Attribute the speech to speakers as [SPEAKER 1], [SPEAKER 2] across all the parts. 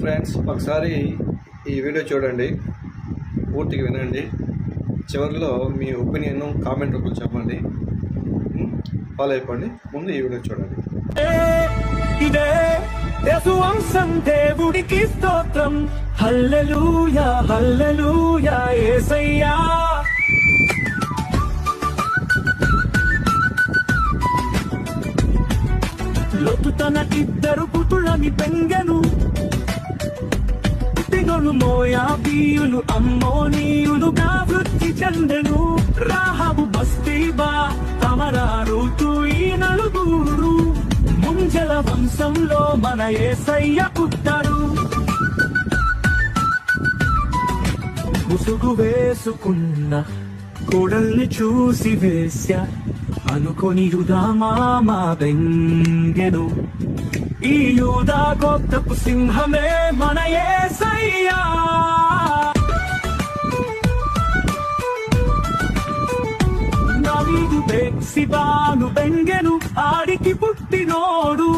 [SPEAKER 1] Friends, ఒకసారి ఈ video చూడండి, పూర్తిగా వినండి. చివరిలో మీ ఒపీనియన్ కామెంట్ రూపంలో చెప్పండి. ఫాలో అయిపోండి. ముందు ఈ వీడియో చూడండి.
[SPEAKER 2] ఇదే యేసువంశం, దేవుడికి స్తోత్రం. హల్లెలూయా హల్లెలూయా యేసయ్యా. లోతు తన ఇద్దరు పుత్రులని పెంగెను. తెగలు మోయాబీయులు అమ్మోనీయులుగా వృద్ధి చెందెను. రాహాబు బస్తీబా తమరా రూతు ఈ నలుగురు ముంజల వంశంలో మన యేసయ్య పుట్టారు. ముసుగు వేసుకున్న కోడల్ని చూసి వేశ్య అనుకొని యూదా మామ బెంగెను. ఈ యూదా గోత్రపు సింహమే మన యేసయ్యా. దావీదు బెత్షెబాను బెంగెను, ఆడికి పుట్టినోడు.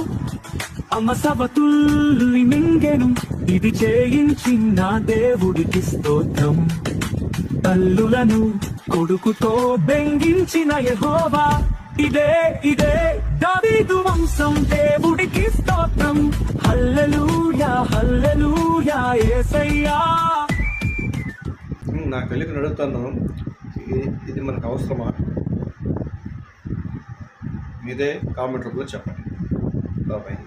[SPEAKER 2] అమ్మ సబతుల్ని మింగెను, ఇది చేయించిన దేవుడికి స్తోత్రం. తల్లులను కొడుకుతో బెంగించిన యెహోవా, ఇదే ఇదే దావీదు వంశం, దేవుడికి స్తోత్రం. హల్లెలూయా హల్లెలూయా యేసయ్యా.
[SPEAKER 1] నాకు తెలియక అడుగుతాను, ఇది మనకు అవసరమా? మీదే కామెంట్ రూపంలో చెప్పండి. బాబాయ్.